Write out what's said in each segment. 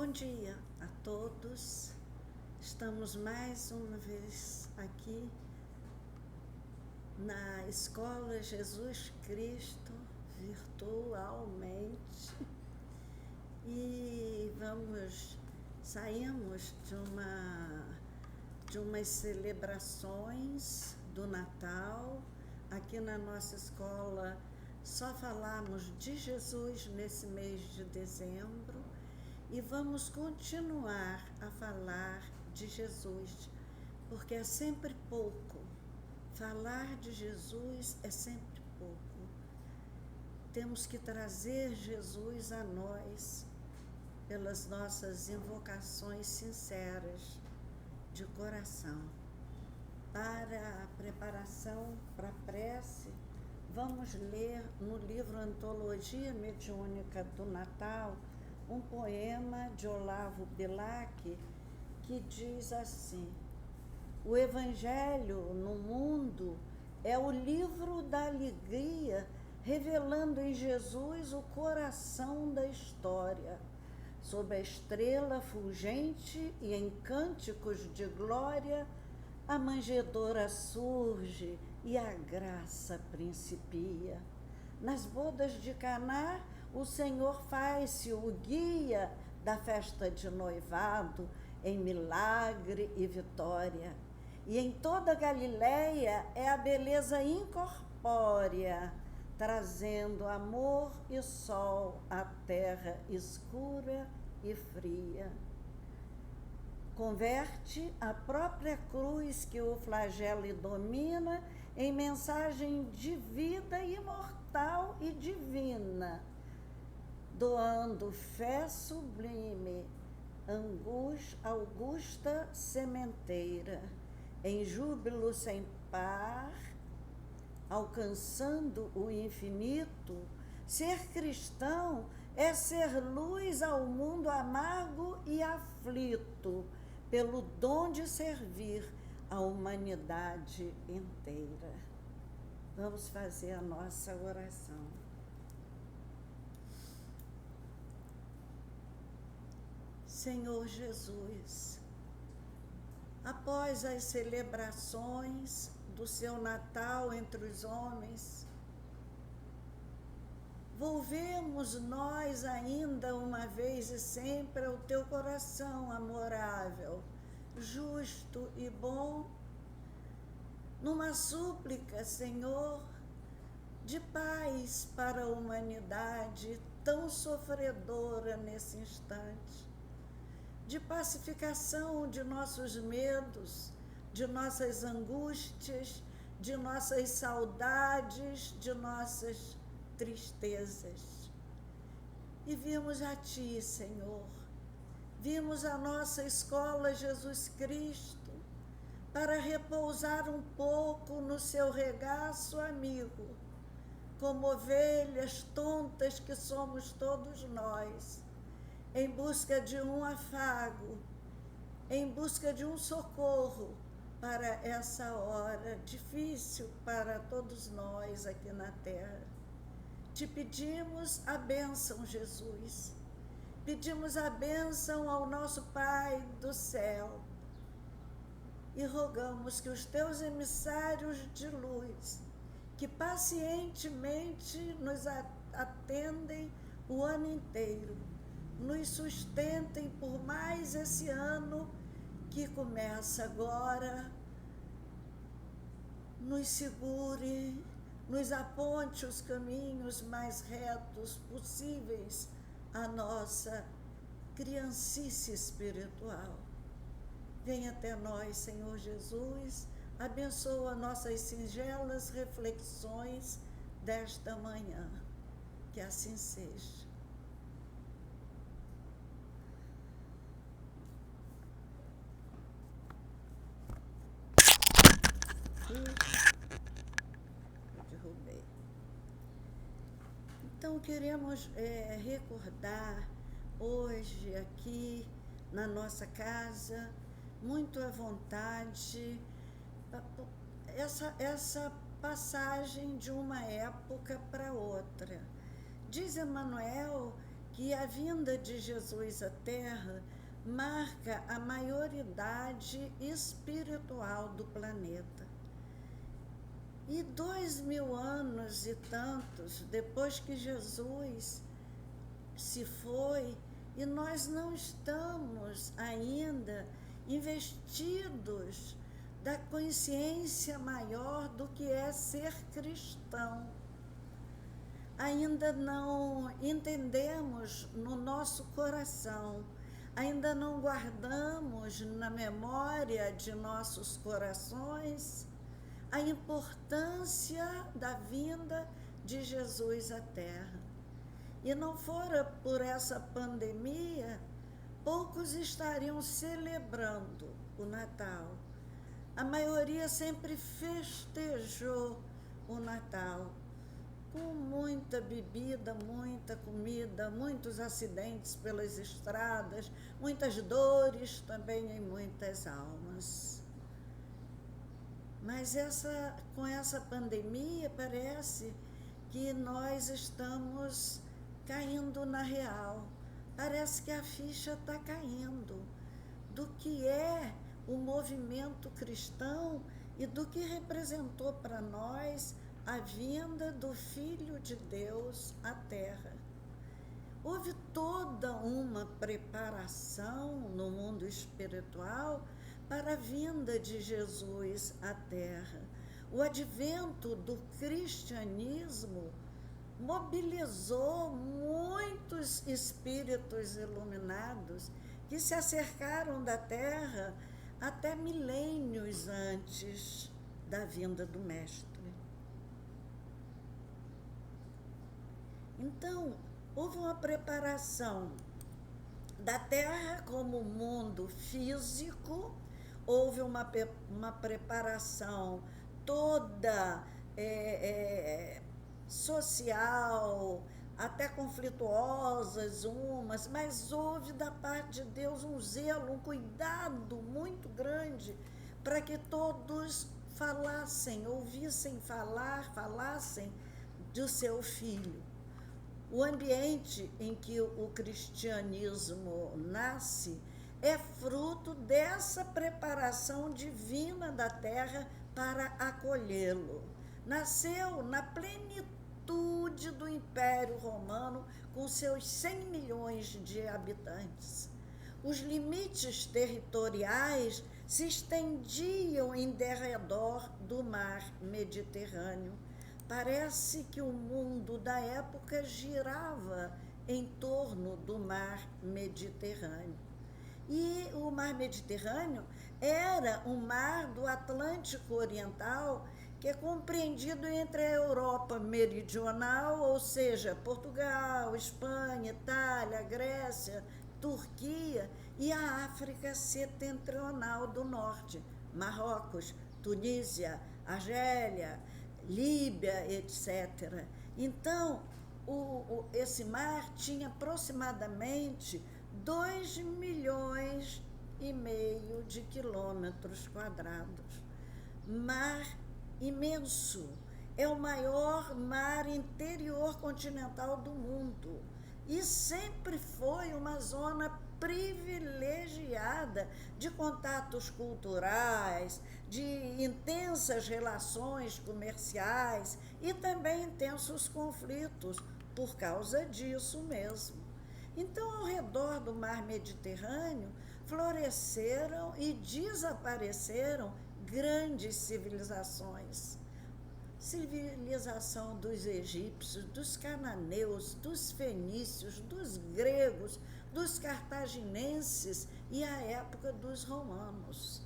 Bom dia a todos. Estamos mais uma vez aqui na Escola Jesus Cristo, virtualmente, e saímos de umas celebrações do Natal. Aqui na nossa escola só falamos de Jesus nesse mês de dezembro e vamos continuar a falar de Jesus, porque é sempre pouco. Falar de Jesus é sempre pouco. Temos que trazer Jesus a nós pelas nossas invocações sinceras de coração. Para a preparação para a prece, vamos ler no livro Antologia Mediúnica do Natal um poema de Olavo Bilac que diz assim: o Evangelho no mundo é o livro da alegria, revelando em Jesus o coração da história. Sob a estrela fulgente e em cânticos de glória, a manjedoura surge e a graça principia. Nas bodas de Caná, o Senhor faz-se o guia da festa de noivado, em milagre e vitória. E em toda a Galileia é a beleza incorpórea, trazendo amor e sol à terra escura e fria. Converte a própria cruz que o flagela e domina em mensagem de vida imortal e divina, doando fé sublime, augusta sementeira, em júbilo sem par, alcançando o infinito. Ser cristão é ser luz ao mundo amargo e aflito, pelo dom de servir a humanidade inteira. Vamos fazer a nossa oração. Senhor Jesus, após as celebrações do seu Natal entre os homens, volvemos nós ainda uma vez e sempre ao teu coração amorável, justo e bom, numa súplica, Senhor, de paz para a humanidade tão sofredora nesse instante, de pacificação de nossos medos, de nossas angústias, de nossas saudades, de nossas tristezas. E vimos a Ti, Senhor, vimos a nossa escola Jesus Cristo para repousar um pouco no seu regaço amigo, como ovelhas tontas que somos todos nós, em busca de um afago, em busca de um socorro para essa hora difícil para todos nós aqui na terra. Te pedimos a bênção, Jesus. Pedimos a bênção ao nosso Pai do céu e rogamos que os teus emissários de luz, que pacientemente nos atendem o ano inteiro, nos sustentem por mais esse ano que começa agora, nos segure, nos aponte os caminhos mais retos possíveis à nossa criancice espiritual. Venha até nós, Senhor Jesus, abençoa nossas singelas reflexões desta manhã. Que assim seja. Derrubei. Então, queremos recordar hoje aqui na nossa casa, muito à vontade, essa passagem de uma época para outra. Diz Emmanuel que a vinda de Jesus à Terra marca a maioridade espiritual do planeta. E 2000 anos e tantos depois que Jesus se foi, e nós não estamos ainda investidos da consciência maior do que é ser cristão. Ainda não entendemos no nosso coração, ainda não guardamos na memória de nossos corações a importância da vinda de Jesus à Terra. E não fora por essa pandemia, poucos estariam celebrando o Natal. A maioria sempre festejou o Natal, com muita bebida, muita comida, muitos acidentes pelas estradas, muitas dores também em muitas almas. Mas com essa pandemia parece que nós estamos caindo na real. Parece que a ficha está caindo do que é o movimento cristão e do que representou para nós a vinda do Filho de Deus à Terra. Houve toda uma preparação no mundo espiritual para a vinda de Jesus à Terra. O advento do cristianismo mobilizou muitos espíritos iluminados que se acercaram da Terra até milênios antes da vinda do Mestre. Então, houve uma preparação da Terra como mundo físico, houve uma preparação toda social, até conflituosas umas, mas houve da parte de Deus um zelo, um cuidado muito grande para que todos falassem, ouvissem falassem do seu Filho. O ambiente em que o cristianismo nasce é fruto dessa preparação divina da terra para acolhê-lo. Nasceu na plenitude do Império Romano, com seus 100 milhões de habitantes. Os limites territoriais se estendiam em derredor do mar Mediterrâneo. Parece que o mundo da época girava em torno do mar Mediterrâneo. E o mar Mediterrâneo era um mar do Atlântico Oriental, que é compreendido entre a Europa meridional, ou seja, Portugal, Espanha, Itália, Grécia, Turquia, e a África setentrional do norte, Marrocos, Tunísia, Argélia, Líbia, etc. Então, esse mar tinha aproximadamente 2,5 milhões de quilômetros quadrados. Mar imenso. É o maior mar interior continental do mundo. E sempre foi uma zona privilegiada de contatos culturais, de intensas relações comerciais e também intensos conflitos por causa disso mesmo. Então, ao redor do mar Mediterrâneo, floresceram e desapareceram grandes civilizações. Civilização dos egípcios, dos cananeus, dos fenícios, dos gregos, dos cartaginenses e a época dos romanos.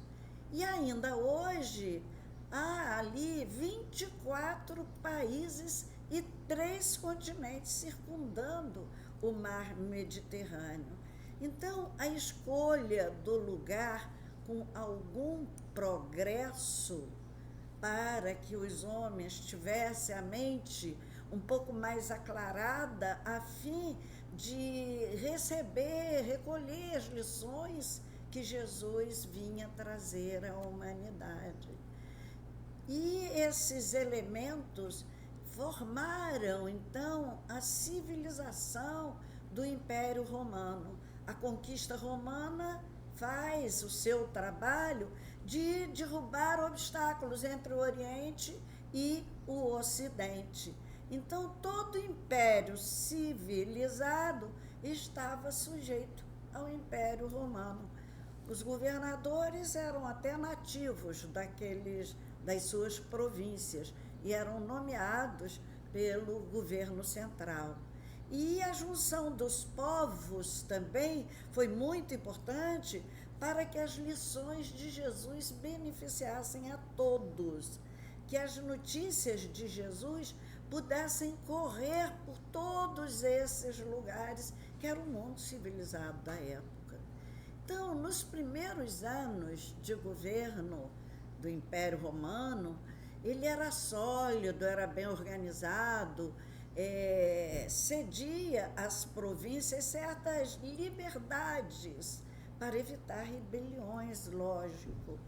E ainda hoje, há ali 24 países e 3 continentes circundando o mar Mediterrâneo. Então, a escolha do lugar com algum progresso para que os homens tivessem a mente um pouco mais aclarada, a fim de recolher as lições que Jesus vinha trazer à humanidade. E esses elementos formaram, então, a civilização do Império Romano. A conquista romana faz o seu trabalho de derrubar obstáculos entre o Oriente e o Ocidente. Então, todo império civilizado estava sujeito ao Império Romano. Os governadores eram até nativos das suas províncias e eram nomeados pelo governo central. E a junção dos povos também foi muito importante para que as lições de Jesus beneficiassem a todos, que as notícias de Jesus pudessem correr por todos esses lugares que era o mundo civilizado da época. Então, nos primeiros anos de governo do Império Romano, ele era sólido, era bem organizado, cedia às províncias certas liberdades para evitar rebeliões, lógico.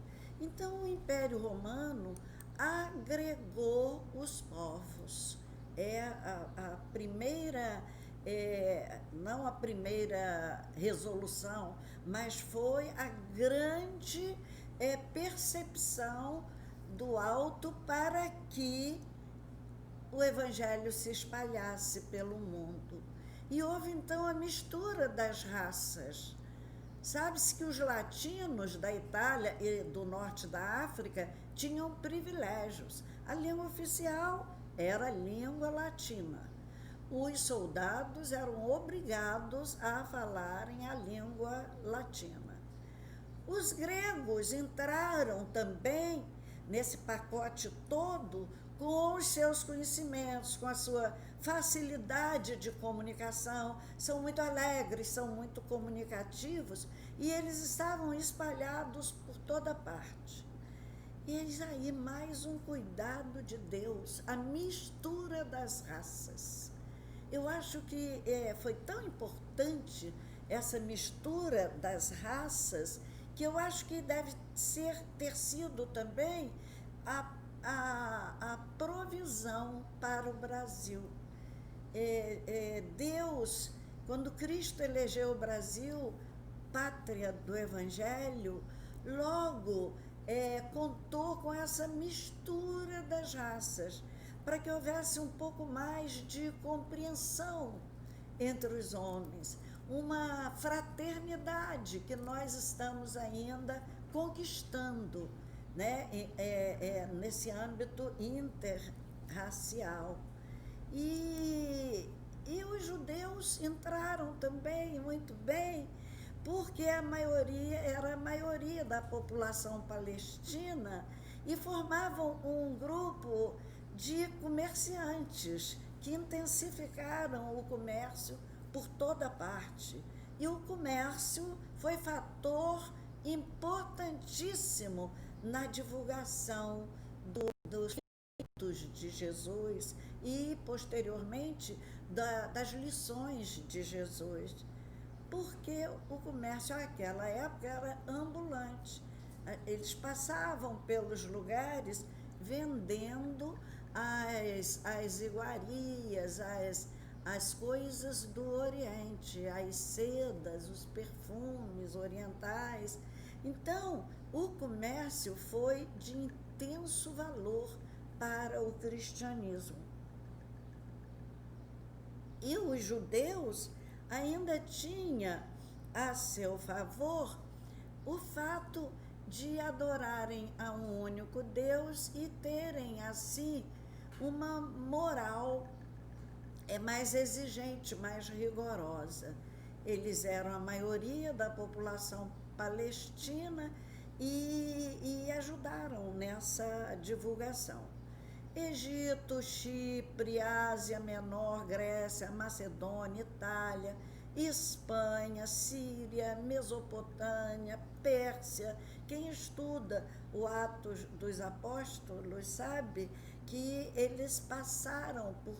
Então, o Império Romano agregou os povos. A primeira, não a primeira resolução, mas foi a grande percepção do alto para que o Evangelho se espalhasse pelo mundo. E houve, então, a mistura das raças. Sabe-se que os latinos da Itália e do norte da África tinham privilégios. A língua oficial era a língua latina. Os soldados eram obrigados a falarem a língua latina. Os gregos entraram também nesse pacote todo com os seus conhecimentos, com a sua facilidade de comunicação, são muito alegres, são muito comunicativos, e eles estavam espalhados por toda parte. E eis aí mais um cuidado de Deus, a mistura das raças. Eu acho que foi tão importante essa mistura das raças, que eu acho que deve ter sido também a provisão para o Brasil. Deus, quando Cristo elegeu o Brasil, pátria do Evangelho, logo contou com essa mistura das raças, para que houvesse um pouco mais de compreensão entre os homens, uma fraternidade que nós estamos ainda conquistando, né? Nesse âmbito interracial. E os judeus entraram também muito bem, porque a maioria era a maioria da população palestina e formavam um grupo de comerciantes que intensificaram o comércio por toda parte. E o comércio foi fator importantíssimo na divulgação dos feitos de Jesus e, posteriormente, das lições de Jesus. Porque o comércio naquela época era ambulante. Eles passavam pelos lugares vendendo as iguarias, as coisas do Oriente, as sedas, os perfumes orientais. Então, o comércio foi de intenso valor para o cristianismo. E os judeus ainda tinham a seu favor o fato de adorarem a um único Deus e terem, assim, uma moral mais exigente, mais rigorosa. Eles eram a maioria da população palestina e ajudaram nessa divulgação. Egito, Chipre, Ásia Menor, Grécia, Macedônia, Itália, Espanha, Síria, Mesopotâmia, Pérsia. Quem estuda o Atos dos Apóstolos sabe que eles passaram por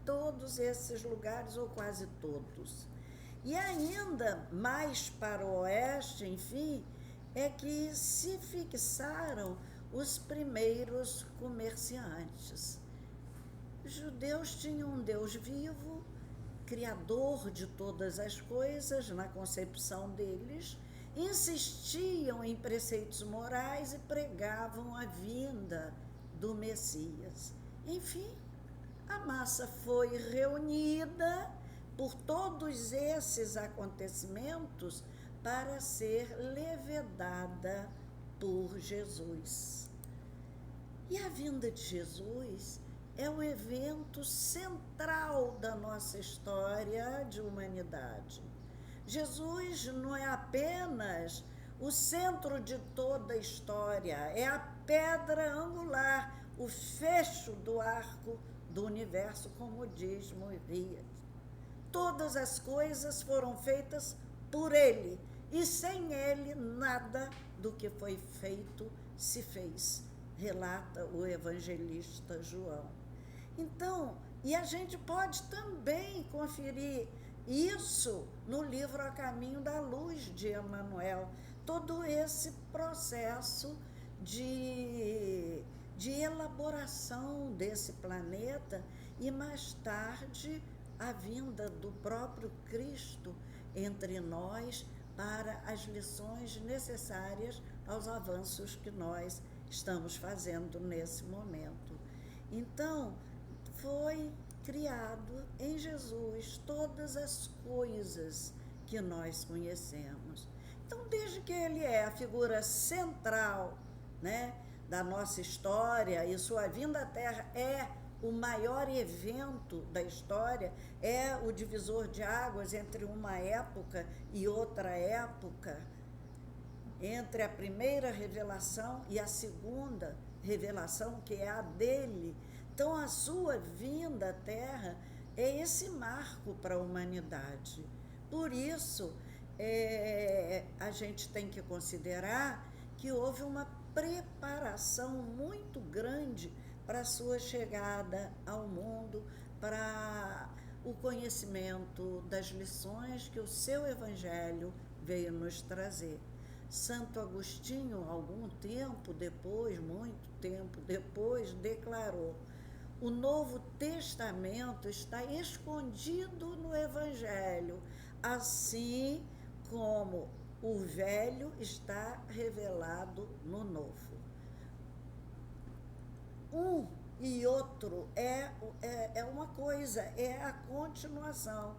todos esses lugares, ou quase todos. E ainda mais para o oeste, enfim, é que se fixaram os primeiros comerciantes. Os judeus tinham um Deus vivo, Criador de todas as coisas, na concepção deles, insistiam em preceitos morais e pregavam a vinda do Messias. Enfim, a massa foi reunida por todos esses acontecimentos para ser levedada por Jesus. E a vinda de Jesus é o evento central da nossa história de humanidade. Jesus não é apenas o centro de toda a história, é a pedra angular, o fecho do arco do universo, como diz Moisés. Todas as coisas foram feitas por ele, e sem ele nada do que foi feito se fez, relata o evangelista João. Então, e a gente pode também conferir isso no livro A Caminho da Luz, de Emmanuel, todo esse processo de elaboração desse planeta e, mais tarde, a vinda do próprio Cristo entre nós para as lições necessárias aos avanços que nós estamos fazendo nesse momento. Então, foi criado em Jesus todas as coisas que nós conhecemos. Então, desde que ele é a figura central, né, da nossa história, e sua vinda à Terra é o maior evento da história, é o divisor de águas entre uma época e outra época, entre a primeira revelação e a segunda revelação, que é a dele. Então, a sua vinda à Terra é esse marco para a humanidade. Por isso, a gente tem que considerar que houve uma preparação muito grande para a sua chegada ao mundo, para o conhecimento das lições que o seu Evangelho veio nos trazer. Santo Agostinho, algum tempo depois, muito tempo depois, declarou: o Novo Testamento está escondido no Evangelho, assim como o Velho está revelado no Novo. Um e outro é uma coisa, é a continuação.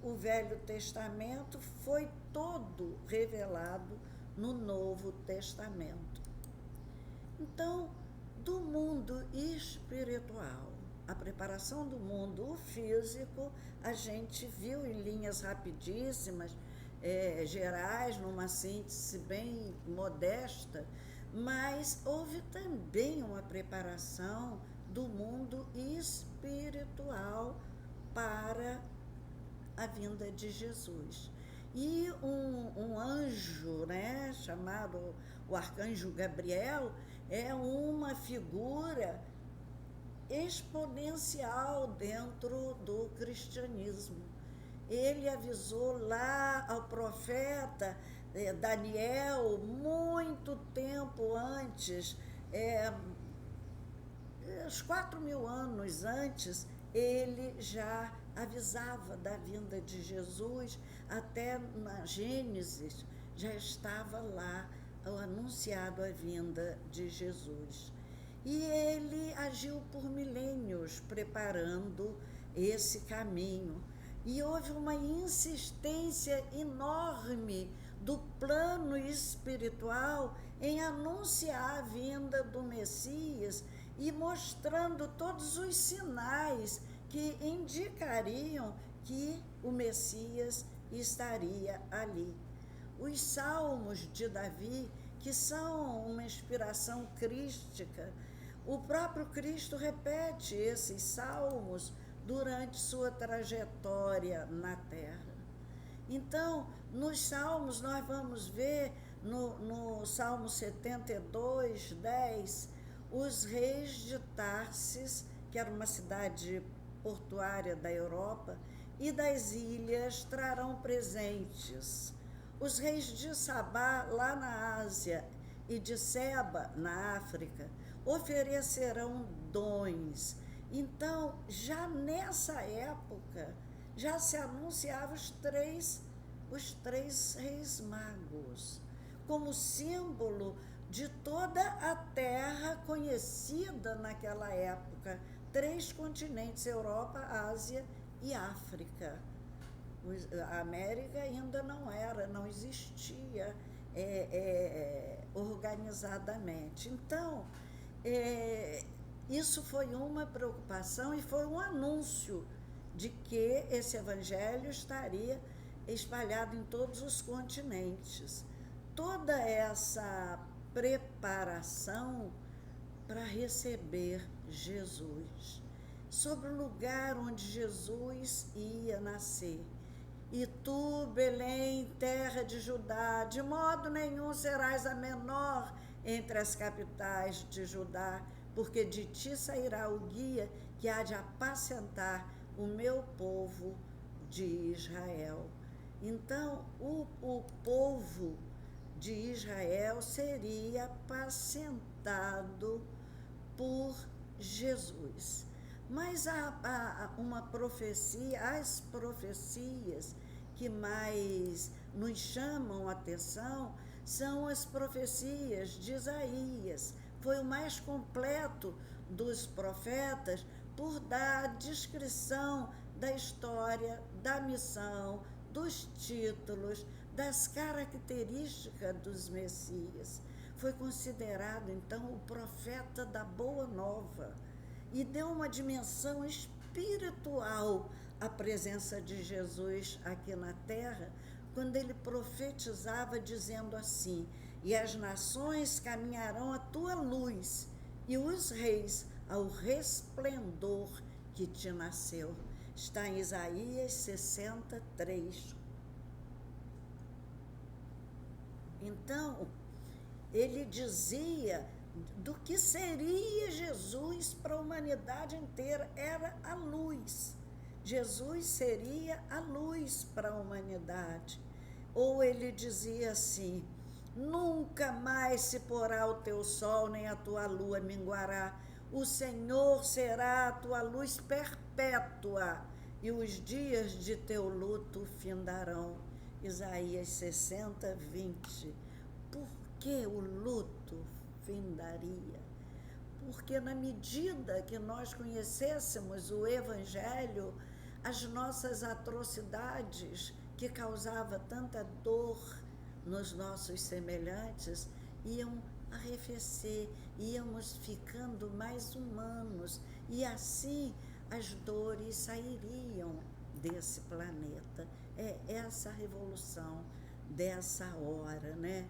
O Velho Testamento foi todo revelado no Novo Testamento. Então, do mundo espiritual, a preparação do mundo físico, a gente viu em linhas rapidíssimas, gerais, numa síntese bem modesta, mas houve também uma preparação do mundo espiritual para a vinda de Jesus. E um anjo, né, chamado o arcanjo Gabriel, é uma figura exponencial dentro do cristianismo. Ele avisou lá ao profeta Daniel, muito tempo antes, uns 4.000 anos antes, ele já avisava da vinda de Jesus, até na Gênesis já estava lá anunciado a vinda de Jesus. E ele agiu por milênios preparando esse caminho. E houve uma insistência enorme do plano espiritual em anunciar a vinda do Messias e mostrando todos os sinais que indicariam que o Messias estaria ali. Os salmos de Davi, que são uma inspiração crística, o próprio Cristo repete esses salmos durante sua trajetória na terra. Então, nos salmos, nós vamos ver no Salmo 72, 10, os reis de Tarsis, que era uma cidade portuária da Europa, e das ilhas trarão presentes. Os reis de Sabá, lá na Ásia, e de Seba, na África, oferecerão dons. Então, já nessa época, já se anunciava os três reis magos, como símbolo de toda a terra conhecida naquela época, 3 continentes, Europa, Ásia e África. A América ainda não existia organizadamente. Então, isso foi uma preocupação e foi um anúncio de que esse evangelho estaria espalhado em todos os continentes. Toda essa preparação para receber Jesus, sobre o lugar onde Jesus ia nascer. E tu, Belém, terra de Judá, de modo nenhum serás a menor entre as capitais de Judá, porque de ti sairá o guia que há de apacentar o meu povo de Israel. Então, o povo de Israel seria apacentado por Jesus. Mas há uma profecia, as profecias que mais nos chamam a atenção são as profecias de Isaías. Foi o mais completo dos profetas por dar a descrição da história, da missão, dos títulos, das características dos Messias. Foi considerado, então, o profeta da Boa Nova e deu uma dimensão espiritual à presença de Jesus aqui na terra, quando ele profetizava dizendo assim: e as nações caminharão à tua luz, e os reis ao resplendor que te nasceu. Está em Isaías 63. Então, ele dizia do que seria Jesus para a humanidade inteira. Era a luz. Jesus seria a luz para a humanidade. Ou ele dizia assim: nunca mais se porá o teu sol, nem a tua lua minguará. O Senhor será a tua luz perpétua, e os dias de teu luto findarão. Isaías 60, 20. Por que o luto findaria? Porque na medida que nós conhecêssemos o Evangelho, as nossas atrocidades que causava tanta dor nos nossos semelhantes iam arrefecer, íamos ficando mais humanos, e assim as dores sairiam desse planeta. É essa revolução dessa hora, né?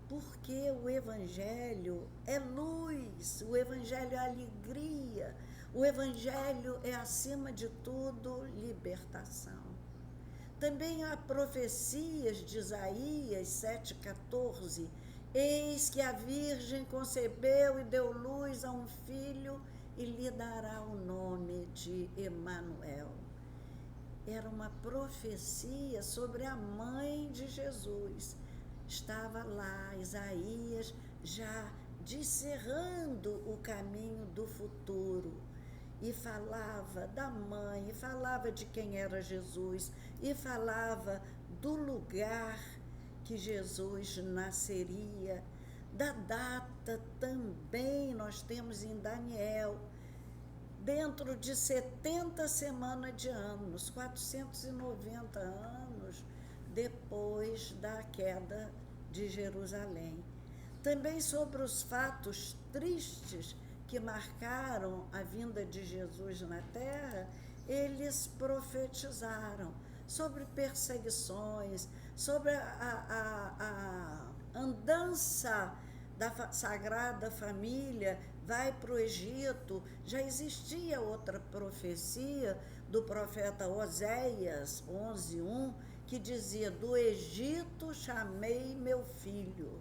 Porque o Evangelho é luz, o Evangelho é alegria, o Evangelho é, acima de tudo, libertação. Também há profecias de Isaías 7,14. Eis que a Virgem concebeu e deu luz a um filho e lhe dará o nome de Emanuel. Era uma profecia sobre a mãe de Jesus. Estava lá Isaías já descerrando o caminho do futuro, e falava da mãe, e falava de quem era Jesus, e falava do lugar que Jesus nasceria, da data também. Nós temos em Daniel, dentro de 70 semanas de anos, 490 anos depois da queda de Jerusalém. Também sobre os fatos tristes que marcaram a vinda de Jesus na terra, eles profetizaram sobre perseguições, sobre a andança da Sagrada Família, vai para o Egito. Já existia outra profecia do profeta Oséias 11:1, que dizia: do Egito chamei meu filho.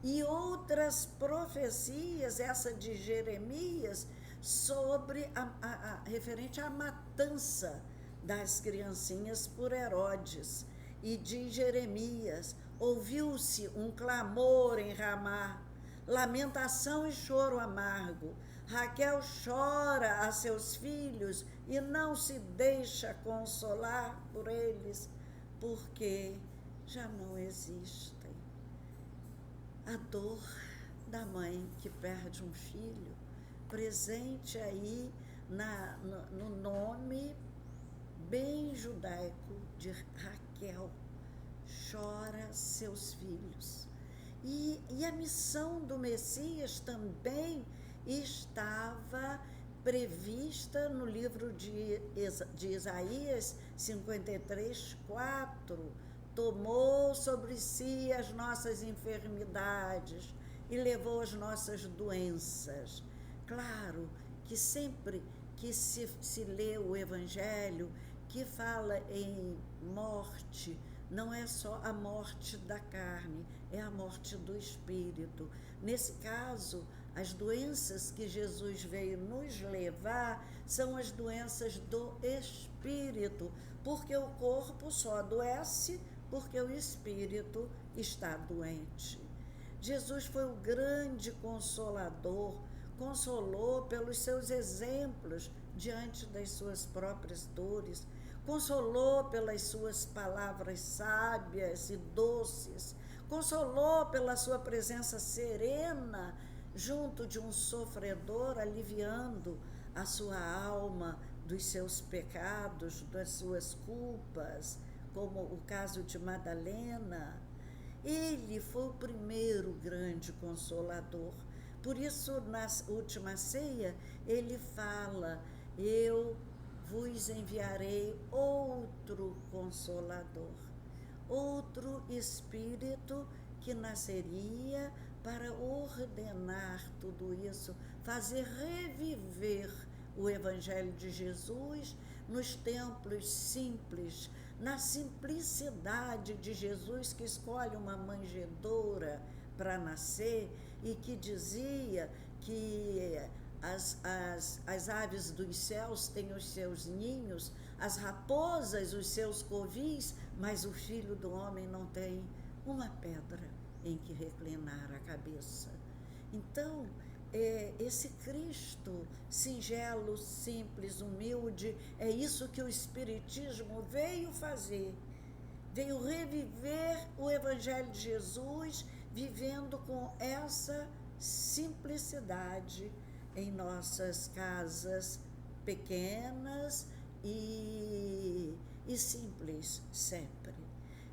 E outras profecias, essa de Jeremias, sobre referente à matança das criancinhas por Herodes. E de Jeremias: ouviu-se um clamor em Ramá, lamentação e choro amargo. Raquel chora a seus filhos e não se deixa consolar por eles, porque já não existem. A dor da mãe que perde um filho, presente aí no nome bem judaico de Raquel, chora seus filhos. E a missão do Messias também estava prevista no livro de Isaías 53:4. Tomou sobre si as nossas enfermidades e levou as nossas doenças. Claro que sempre que se lê o Evangelho, que fala em morte, não é só a morte da carne, é a morte do espírito. Nesse caso, as doenças que Jesus veio nos levar são as doenças do espírito, porque o corpo só adoece porque o espírito está doente. Jesus foi o grande consolador, consolou pelos seus exemplos diante das suas próprias dores, consolou pelas suas palavras sábias e doces, consolou pela sua presença serena junto de um sofredor, aliviando a sua alma dos seus pecados, das suas culpas, como o caso de Madalena. Ele foi o primeiro grande consolador. Por isso, na última ceia, ele fala: eu vos enviarei outro consolador, outro Espírito que nasceria para ordenar tudo isso, fazer reviver o Evangelho de Jesus nos templos simples, na simplicidade de Jesus, que escolhe uma manjedoura para nascer e que dizia que as aves dos céus têm os seus ninhos, as raposas os seus covis, mas o Filho do Homem não tem uma pedra em que reclinar a cabeça. Então, esse Cristo singelo, simples, humilde, é isso que o Espiritismo veio fazer. Veio reviver o Evangelho de Jesus, vivendo com essa simplicidade em nossas casas pequenas e simples sempre.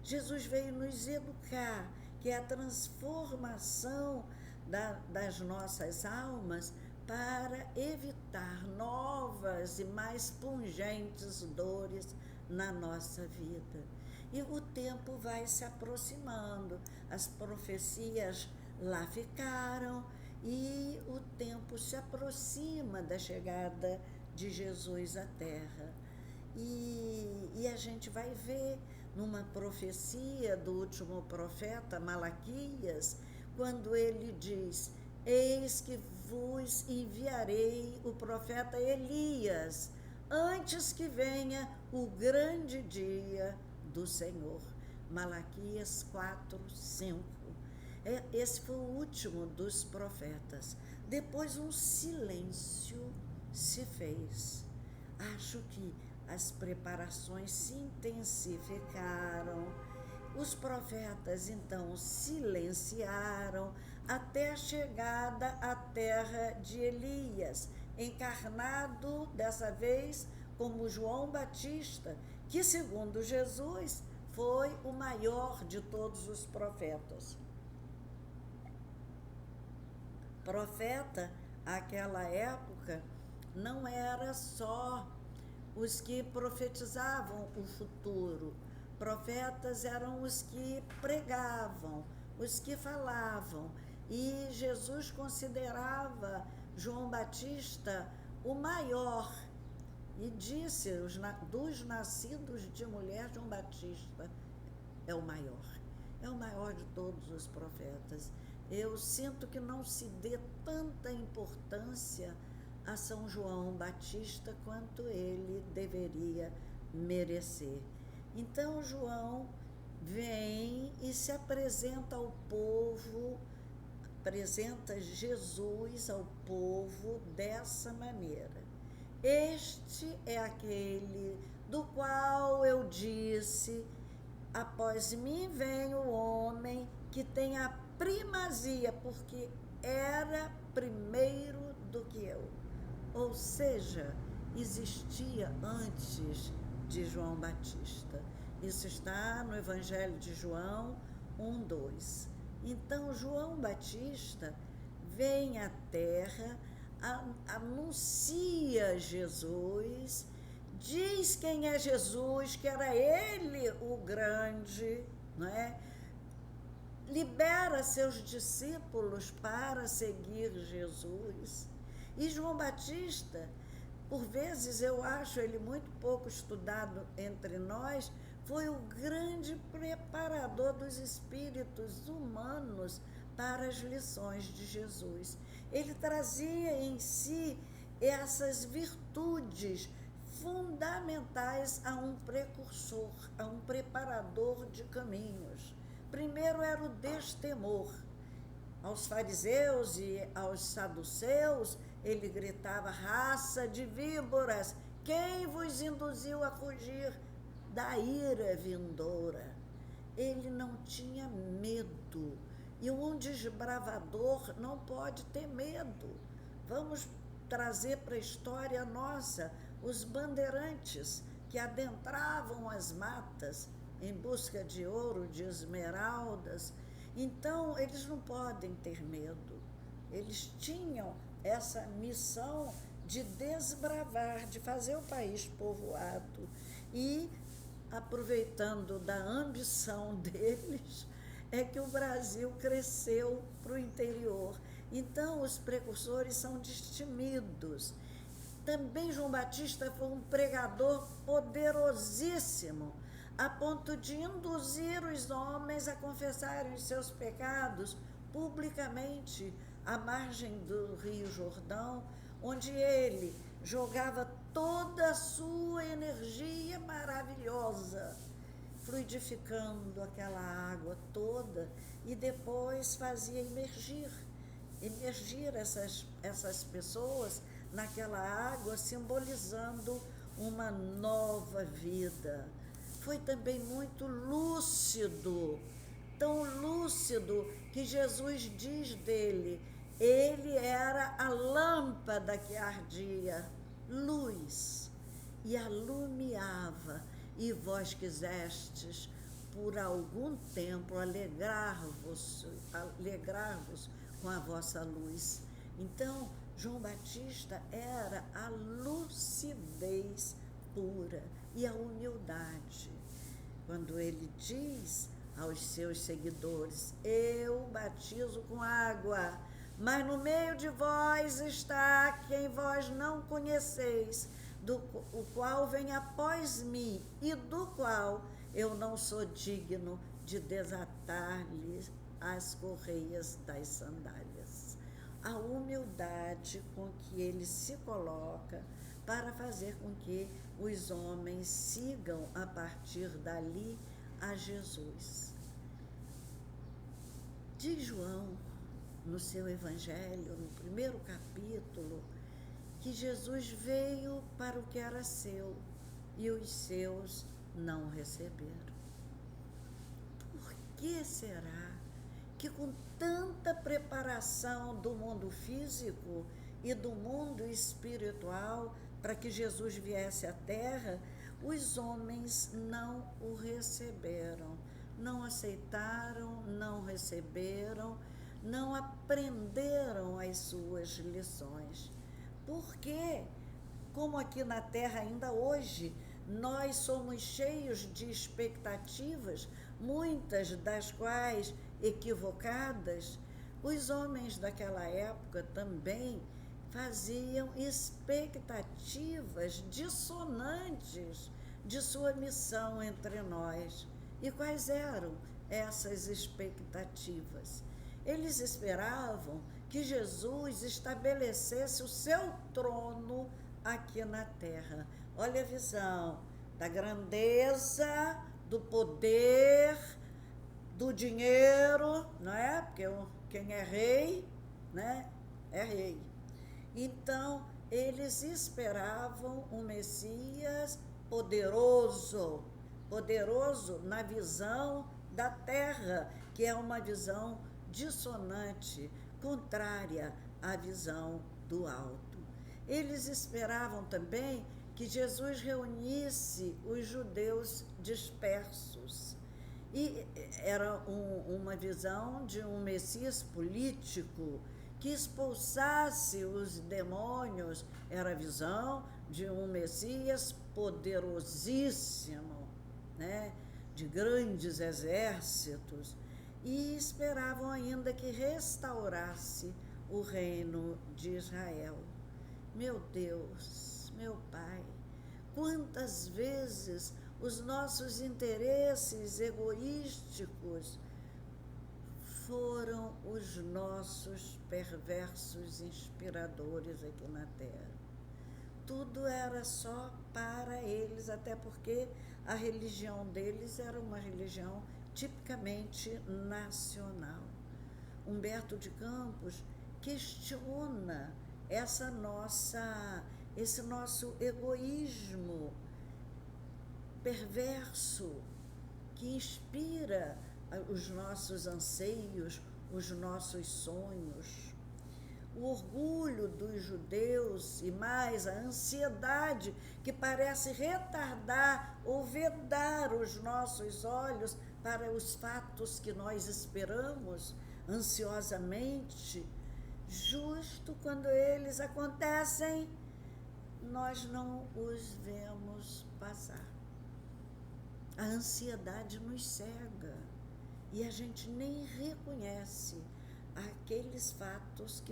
Jesus veio nos educar, que é a transformação das nossas almas para evitar novas e mais pungentes dores na nossa vida. E o tempo vai se aproximando, as profecias lá ficaram e o tempo se aproxima da chegada de Jesus à Terra. E a gente vai ver numa profecia do último profeta, Malaquias, quando ele diz: eis que vos enviarei o profeta Elias, antes que venha o grande dia do Senhor. Malaquias 4:5. Esse foi o último dos profetas. Depois um silêncio se fez. Acho que as preparações se intensificaram. Os profetas, então, silenciaram até a chegada à terra de Elias, encarnado, dessa vez, como João Batista, que, segundo Jesus, foi o maior de todos os profetas. Profeta, naquela época, não era só os que profetizavam o futuro. Profetas eram os que pregavam, os que falavam. E Jesus considerava João Batista o maior. E disse: dos nascidos de mulher, João Batista é o maior. É o maior de todos os profetas. Eu sinto que não se dê tanta importância a São João Batista quanto ele deveria merecer. Então, João vem e se apresenta ao povo apresenta Jesus ao povo dessa maneira: este é aquele do qual eu disse, após mim vem o homem que tem a primazia, porque era primeiro do que eu. Ou seja, existia antes de João Batista. Isso está no Evangelho de João 1:2. Então, João Batista vem à Terra, anuncia Jesus, diz quem é Jesus, que era ele o grande, não é? Libera seus discípulos para seguir Jesus. E João Batista, por vezes eu acho ele muito pouco estudado entre nós, foi o grande preparador dos espíritos humanos para as lições de Jesus. Ele trazia em si essas virtudes fundamentais a um precursor, a um preparador de caminhos. Primeiro era o destemor. Aos fariseus e aos saduceus, ele gritava: raça de víboras, quem vos induziu a fugir da ira vindoura? Ele não tinha medo. E um desbravador não pode ter medo. Vamos trazer para a história nossa os bandeirantes que adentravam as matas em busca de ouro, de esmeraldas. Então, eles não podem ter medo. Eles tinham essa missão de desbravar, de fazer o país povoado. E, aproveitando da ambição deles, é que o Brasil cresceu para o interior. Então, os precursores são destemidos. Também João Batista foi um pregador poderosíssimo, a ponto de induzir os homens a confessarem os seus pecados publicamente à margem do Rio Jordão, onde ele jogava toda a sua energia maravilhosa, fluidificando aquela água toda, e depois fazia emergir essas pessoas naquela água, simbolizando uma nova vida. Foi também muito lúcido, tão lúcido que Jesus diz dele: ele era a lâmpada que ardia, luz, e alumiava, e vós quisestes por algum tempo alegrar-vos com a vossa luz. Então, João Batista era a lucidez pura e a humildade. Quando ele diz aos seus seguidores: eu batizo com água, mas no meio de vós está quem vós não conheceis, o qual vem após mim, e do qual eu não sou digno de desatar-lhe as correias das sandálias. A humildade com que ele se coloca para fazer com que os homens sigam a partir dali a Jesus. Diz João, no seu evangelho, no primeiro capítulo, que Jesus veio para o que era seu e os seus não receberam. Por que será que, com tanta preparação do mundo físico e do mundo espiritual para que Jesus viesse à Terra, os homens não o receberam, não aceitaram, não receberam, não aprenderam as suas lições? Porque, como aqui na Terra ainda hoje, nós somos cheios de expectativas, muitas das quais equivocadas, os homens daquela época também faziam expectativas dissonantes de sua missão entre nós. E quais eram essas expectativas? Eles esperavam que Jesus estabelecesse o seu trono aqui na Terra. Olha a visão da grandeza, do poder, do dinheiro, não é? Porque quem é rei, né, é rei. Então, eles esperavam um Messias poderoso, poderoso na visão da terra, que é uma visão dissonante, contrária à visão do alto. Eles esperavam também que Jesus reunisse os judeus dispersos. E era uma visão de um Messias político que expulsasse os demônios, era a visão de um Messias poderosíssimo, né, de grandes exércitos, e esperavam ainda que restaurasse o reino de Israel. Meu Deus, meu Pai, quantas vezes os nossos interesses egoísticos foram os nossos perversos inspiradores aqui na Terra. Tudo era só para eles, até porque a religião deles era uma religião tipicamente nacional. Humberto de Campos questiona esse nosso egoísmo perverso que inspira os nossos anseios, os nossos sonhos. O orgulho dos judeus e mais a ansiedade que parece retardar ou vedar os nossos olhos para os fatos que nós esperamos ansiosamente, justo quando eles acontecem, nós não os vemos passar. A ansiedade nos cega e a gente nem reconhece aqueles fatos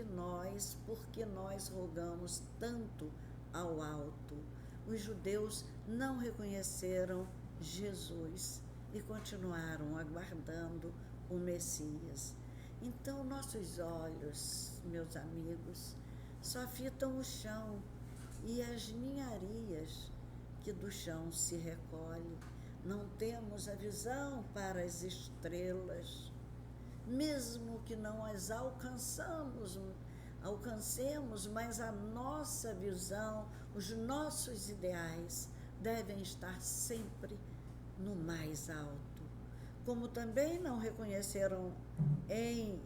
porque nós rogamos tanto ao alto. Os judeus não reconheceram Jesus e continuaram aguardando o Messias. Então, nossos olhos, meus amigos, só fitam o chão e as ninharias que do chão se recolhe. Não temos a visão para as estrelas, mesmo que não as alcancemos, mas a nossa visão, os nossos ideais devem estar sempre no mais alto. Como também não reconheceram em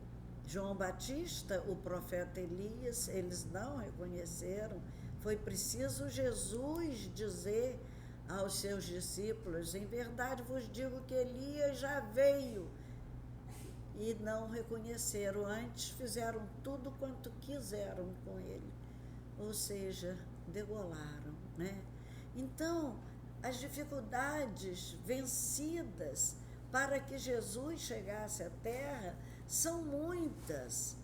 João Batista o profeta Elias, eles não reconheceram. Foi preciso Jesus dizer aos seus discípulos: em verdade vos digo que Elias já veio. E não reconheceram, antes fizeram tudo quanto quiseram com ele, ou seja, degolaram, né? Então, as dificuldades vencidas para que Jesus chegasse à Terra são muitas.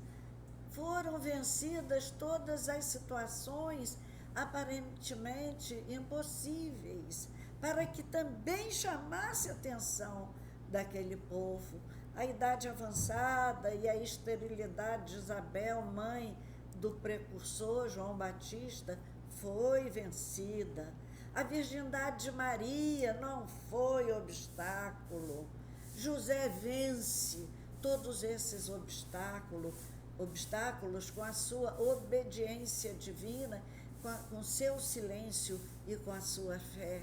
Foram vencidas todas as situações aparentemente impossíveis, para que também chamasse a atenção daquele povo. A idade avançada e a esterilidade de Isabel, mãe do precursor João Batista, foi vencida. A virgindade de Maria não foi obstáculo. José vence todos esses obstáculos com a sua obediência divina, com seu silêncio e com a sua fé.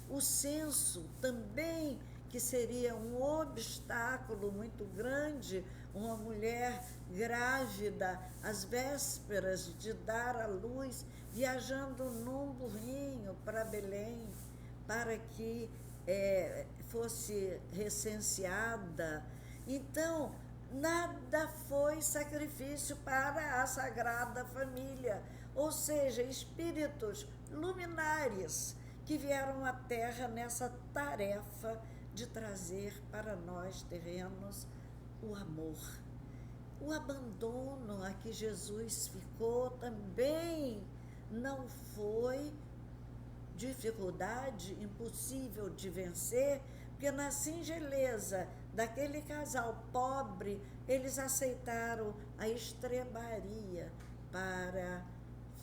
O censo também, que seria um obstáculo muito grande, uma mulher grávida, às vésperas de dar à luz, viajando num burrinho para Belém, para que fosse recenseada. Então, nada foi sacrifício para a Sagrada Família, ou seja, espíritos luminares que vieram à Terra nessa tarefa de trazer para nós terrenos o amor. O abandono a que Jesus ficou também não foi dificuldade impossível de vencer, porque na singeleza daquele casal pobre, eles aceitaram a estrebaria para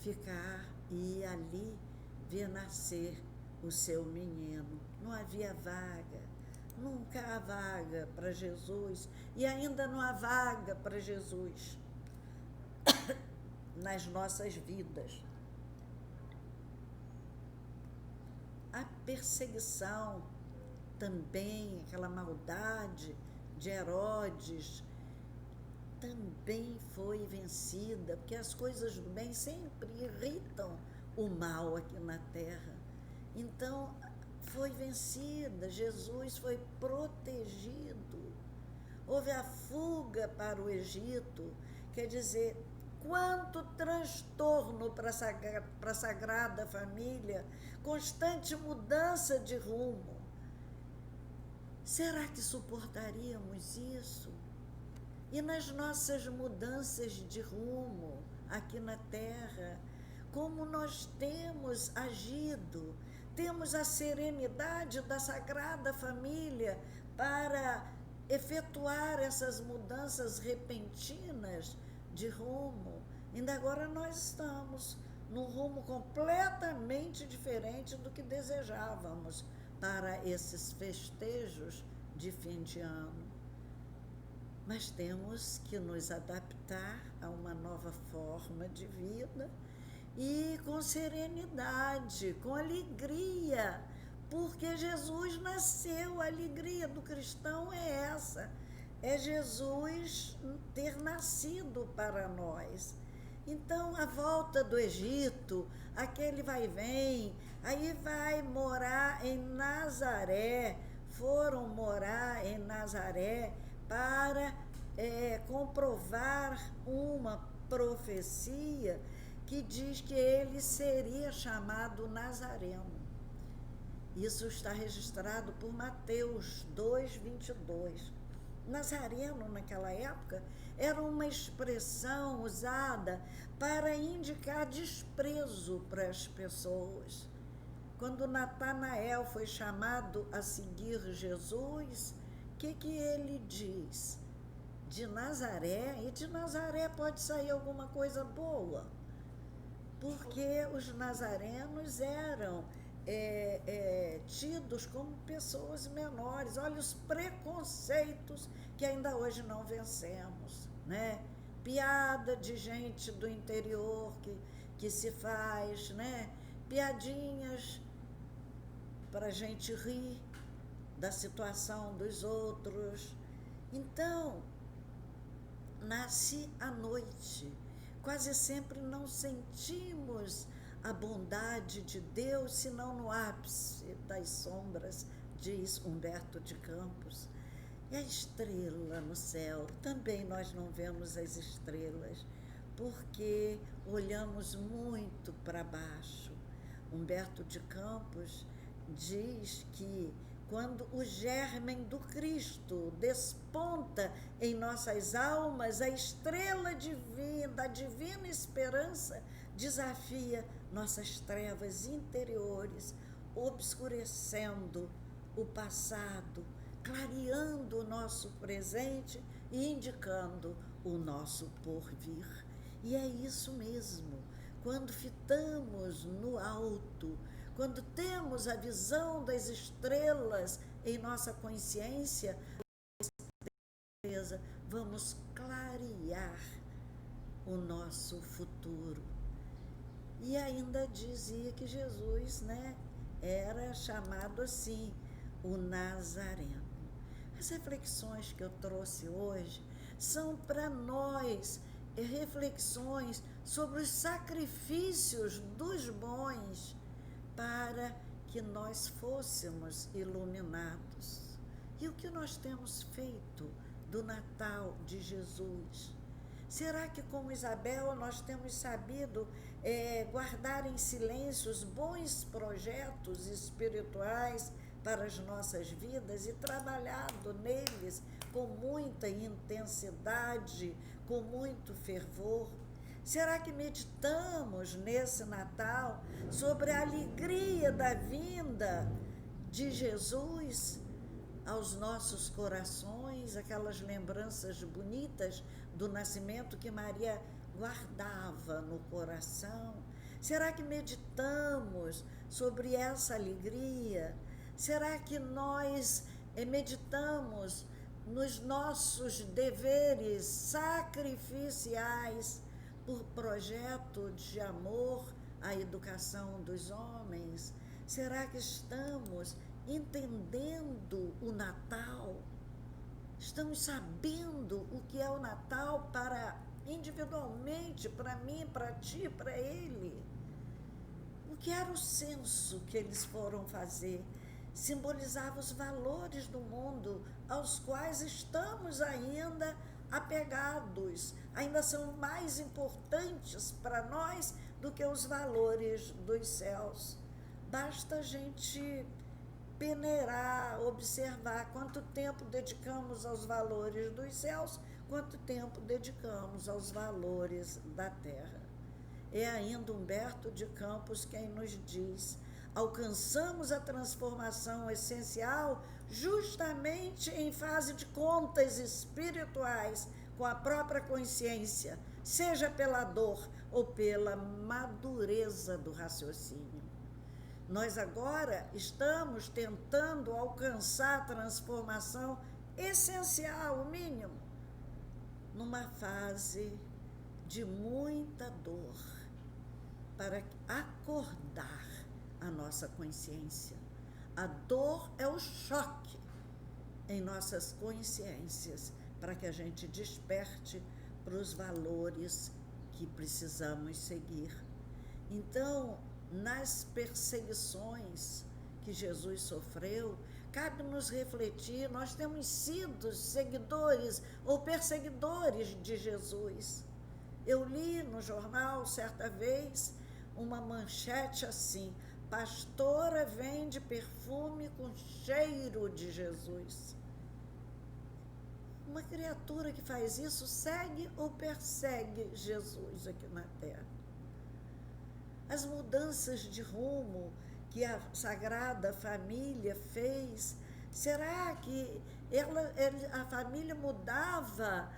ficar e ali ver nascer o seu menino. Não havia vaga, Nunca há vaga para Jesus e ainda não há vaga para Jesus nas nossas vidas. A perseguição também, aquela maldade de Herodes, também foi vencida, porque as coisas do bem sempre irritam o mal aqui na terra. Então, foi vencida, Jesus foi protegido. Houve a fuga para o Egito, quer dizer, quanto transtorno para a Sagrada Família, constante mudança de rumo. Será que suportaríamos isso? E nas nossas mudanças de rumo aqui na Terra, como nós temos agido, temos a serenidade da Sagrada Família para efetuar essas mudanças repentinas de rumo. Ainda agora nós estamos num rumo completamente diferente do que desejávamos para esses festejos de fim de ano. Mas temos que nos adaptar a uma nova forma de vida e com serenidade, com alegria, porque Jesus nasceu. A alegria do cristão é essa, é Jesus ter nascido para nós. Então, a volta do Egito, aquele vai e vem, aí vai morar em Nazaré, foram morar em Nazaré para comprovar uma profecia que diz que ele seria chamado Nazareno. Isso está registrado por Mateus 2:22. Nazareno, naquela época, era uma expressão usada para indicar desprezo para as pessoas. Quando Natanael foi chamado a seguir Jesus, o que ele diz? De Nazaré, e de Nazaré pode sair alguma coisa boa, porque os nazarenos eram tidos como pessoas menores. Olha os preconceitos que ainda hoje não vencemos, né? Piada de gente do interior que se faz, né? Piadinhas para a gente rir da situação dos outros. Então, nasce à noite. Quase sempre não sentimos a bondade de Deus, senão no ápice das sombras, diz Humberto de Campos. E a estrela no céu, também nós não vemos as estrelas, porque olhamos muito para baixo. Humberto de Campos diz que quando o germen do Cristo desponta em nossas almas, a estrela divina, da divina esperança, desafia nossas trevas interiores, obscurecendo o passado, clareando o nosso presente e indicando o nosso porvir. E é isso mesmo, quando fitamos no alto, quando temos a visão das estrelas em nossa consciência, vamos clarear o nosso futuro. E ainda dizia que Jesus, né, era chamado assim, o Nazareno. As reflexões que eu trouxe hoje são para nós reflexões sobre os sacrifícios dos bons para que nós fôssemos iluminados. E o que nós temos feito do Natal de Jesus? Será que, como Isabel, nós temos sabido guardar em silêncio os bons projetos espirituais para as nossas vidas e trabalhado neles com muita intensidade, com muito fervor? Será que meditamos nesse Natal sobre a alegria da vinda de Jesus aos nossos corações, aquelas lembranças bonitas do nascimento que Maria guardava no coração? Será que meditamos sobre essa alegria? Será que nós meditamos nos nossos deveres sacrificiais por projeto de amor à educação dos homens? Será que estamos entendendo o Natal? Estamos sabendo o que é o Natal individualmente, para mim, para ti, para ele? O que era o censo que eles foram fazer? Simbolizava os valores do mundo aos quais estamos ainda apegados, ainda são mais importantes para nós do que os valores dos céus. Basta a gente peneirar, observar quanto tempo dedicamos aos valores dos céus, quanto tempo dedicamos aos valores da terra. É ainda Humberto de Campos quem nos diz: alcançamos a transformação essencial justamente em fase de contas espirituais com a própria consciência, seja pela dor ou pela madureza do raciocínio. Nós agora estamos tentando alcançar a transformação essencial, o mínimo, numa fase de muita dor, para acordar a nossa consciência. A dor é o choque em nossas consciências, para que a gente desperte para os valores que precisamos seguir. Então, nas perseguições que Jesus sofreu, cabe-nos refletir: nós temos sido seguidores ou perseguidores de Jesus. Eu li no jornal, certa vez, uma manchete assim: pastora vende perfume com cheiro de Jesus. Uma criatura que faz isso segue ou persegue Jesus aqui na terra? As mudanças de rumo que a Sagrada Família fez, será que a família mudava?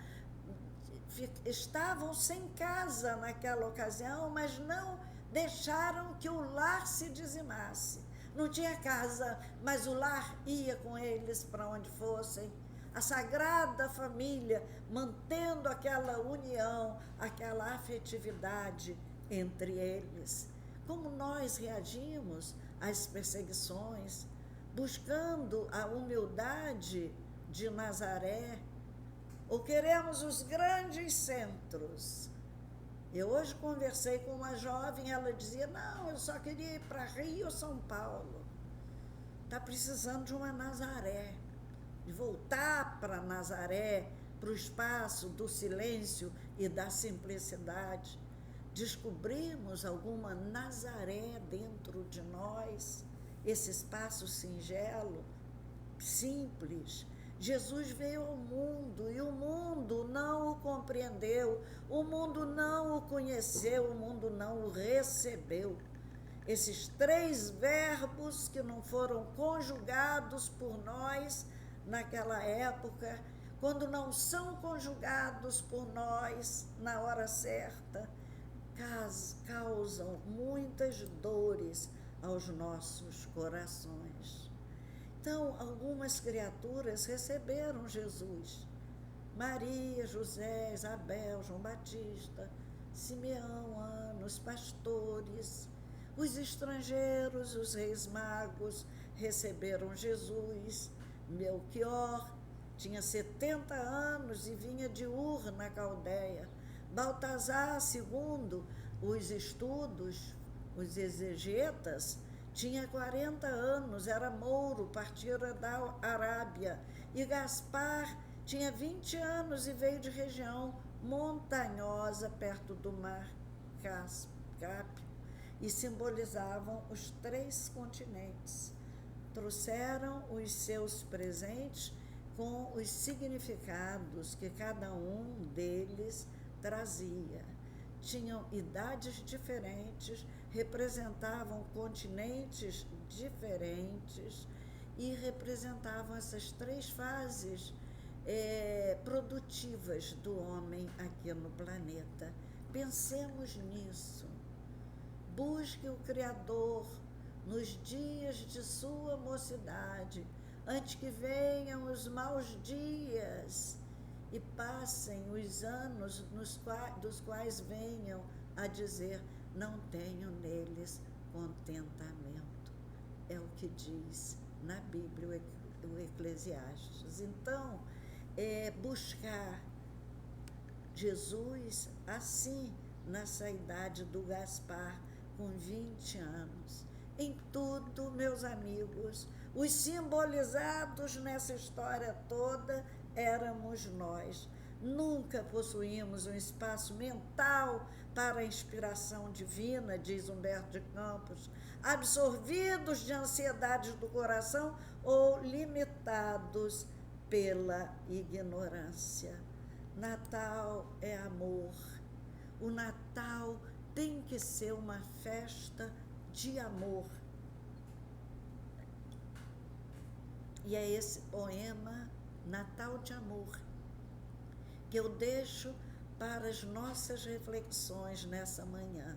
Estavam sem casa naquela ocasião, mas não deixaram que o lar se dizimasse. Não tinha casa, mas o lar ia com eles para onde fossem. A Sagrada Família mantendo aquela união, aquela afetividade entre eles. Como nós reagimos às perseguições, buscando a humildade de Nazaré, ou queremos os grandes centros? Eu hoje conversei com uma jovem, ela dizia: não, eu só queria ir para Rio ou São Paulo. Está precisando de uma Nazaré, de voltar para Nazaré, para o espaço do silêncio e da simplicidade. Descobrimos alguma Nazaré dentro de nós, esse espaço singelo, simples. Jesus veio ao mundo e o mundo não o compreendeu, o mundo não o conheceu, o mundo não o recebeu. Esses três verbos que não foram conjugados por nós naquela época, quando não são conjugados por nós na hora certa, causam muitas dores aos nossos corações. Então, algumas criaturas receberam Jesus: Maria, José, Isabel, João Batista, Simeão, Ana, os pastores. Os estrangeiros, os reis magos, receberam Jesus. Melquior tinha 70 anos e vinha de Ur, na Caldeia. Baltazar, segundo os estudos, os exegetas, tinha 40 anos, era mouro, partira da Arábia. E Gaspar tinha 20 anos e veio de região montanhosa, perto do mar Cáspio, e simbolizavam os 3 continentes. Trouxeram os seus presentes com os significados que cada um deles trazia. Tinham idades diferentes, representavam continentes diferentes e representavam essas 3 fases produtivas do homem aqui no planeta. Pensemos nisso. Busque o Criador nos dias de sua mocidade, antes que venham os maus dias e passem os anos dos quais venham a dizer, não tenho neles contentamento. É o que diz na Bíblia o Eclesiastes. Então, buscar Jesus assim, nessa idade do Gaspar, com 20 anos. Em tudo, meus amigos, os simbolizados nessa história toda éramos nós. Nunca possuímos um espaço mental para a inspiração divina, diz Humberto de Campos, absorvidos de ansiedades do coração ou limitados pela ignorância. Natal é amor. O Natal tem que ser uma festa de amor. E é esse poema, Natal de Amor, que eu deixo para as nossas reflexões nessa manhã.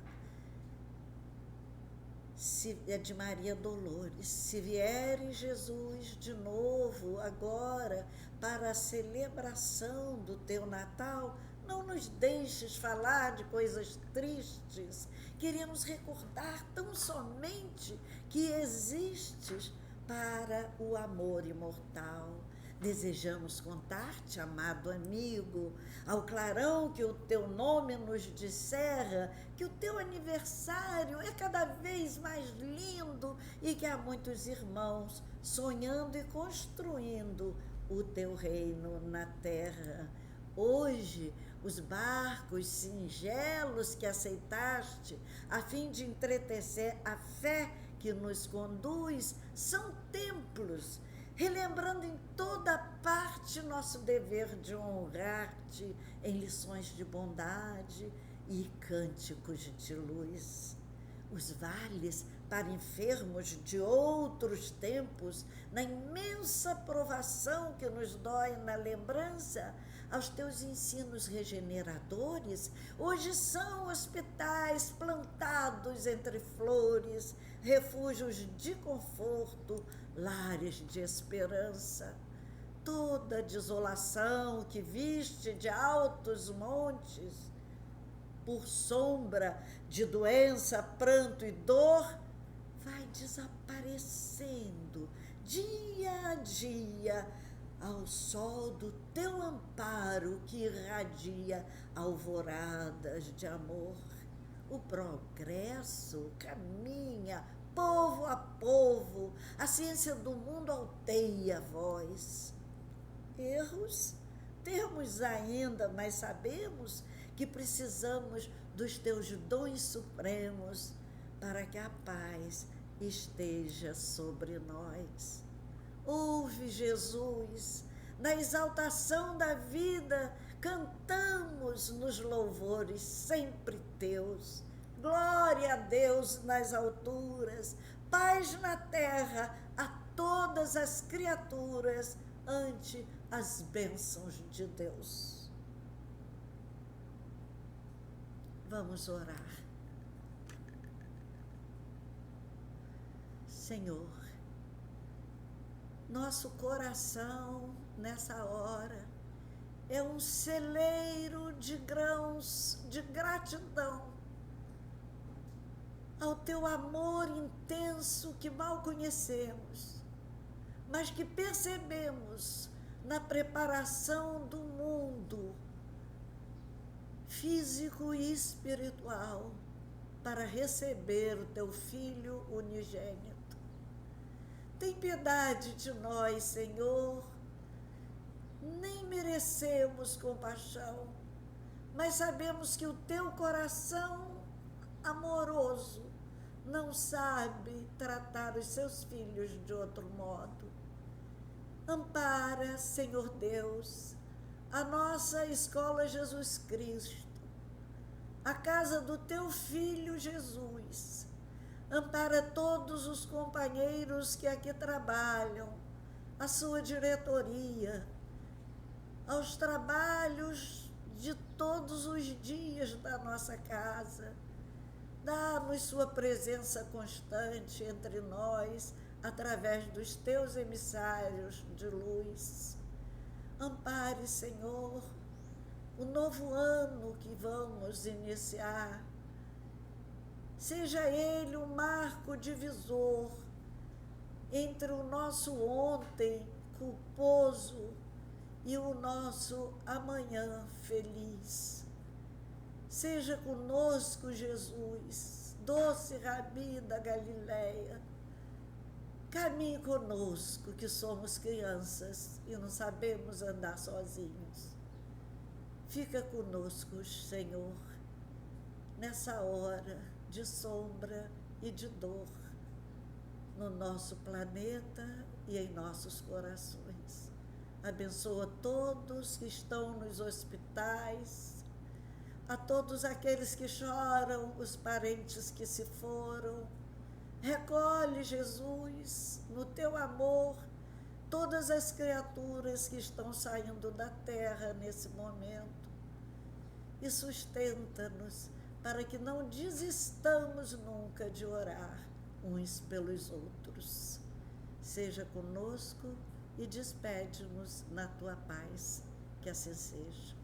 É de Maria Dolores. Se vieres, Jesus, de novo, agora, para a celebração do teu Natal, não nos deixes falar de coisas tristes. Queremos recordar tão somente que existes para o amor imortal. Desejamos contar-te, amado amigo, ao clarão que o teu nome nos disserra, que o teu aniversário é cada vez mais lindo e que há muitos irmãos sonhando e construindo o teu reino na terra. Hoje, os barcos singelos que aceitaste, a fim de entretecer a fé que nos conduz, são templos, relembrando em toda parte nosso dever de honrar-te em lições de bondade e cânticos de luz. Os vales para enfermos de outros tempos, na imensa provação que nos dói na lembrança, aos teus ensinos regeneradores, hoje são hospitais plantados entre flores, refúgios de conforto, lares de esperança. Toda desolação que viste de altos montes, por sombra de doença, pranto e dor, vai desaparecendo dia a dia ao sol do teu amparo que irradia alvoradas de amor. O progresso caminha povo a povo, a ciência do mundo alteia a voz. Erros temos ainda, mas sabemos que precisamos dos teus dons supremos para que a paz esteja sobre nós. Ouve, Jesus, na exaltação da vida, cantamos nos louvores sempre teus. Glória a Deus nas alturas, paz na terra a todas as criaturas, ante as bênçãos de Deus. Vamos orar. Senhor, nosso coração, nessa hora, é um celeiro de grãos de gratidão ao teu amor intenso que mal conhecemos, mas que percebemos na preparação do mundo físico e espiritual para receber o teu Filho unigênito. Tem piedade de nós, Senhor. Nem merecemos compaixão, mas sabemos que o teu coração amoroso não sabe tratar os seus filhos de outro modo. Ampara, Senhor Deus, a nossa escola Jesus Cristo, a casa do teu Filho Jesus. Ampara todos os companheiros que aqui trabalham, a sua diretoria, aos trabalhos de todos os dias da nossa casa. Dá-nos sua presença constante entre nós, através dos teus emissários de luz. Ampare, Senhor, o novo ano que vamos iniciar. Seja ele um marco divisor entre o nosso ontem culposo e o nosso amanhã feliz. Seja conosco, Jesus, doce Rabi da Galileia. Caminhe conosco, que somos crianças e não sabemos andar sozinhos. Fica conosco, Senhor, nessa hora de sombra e de dor, no nosso planeta e em nossos corações. Abençoa todos que estão nos hospitais, a todos aqueles que choram, os parentes que se foram. Recolhe, Jesus, no teu amor, todas as criaturas que estão saindo da terra nesse momento e sustenta-nos para que não desistamos nunca de orar uns pelos outros. Seja conosco e despede-nos na tua paz, que assim seja.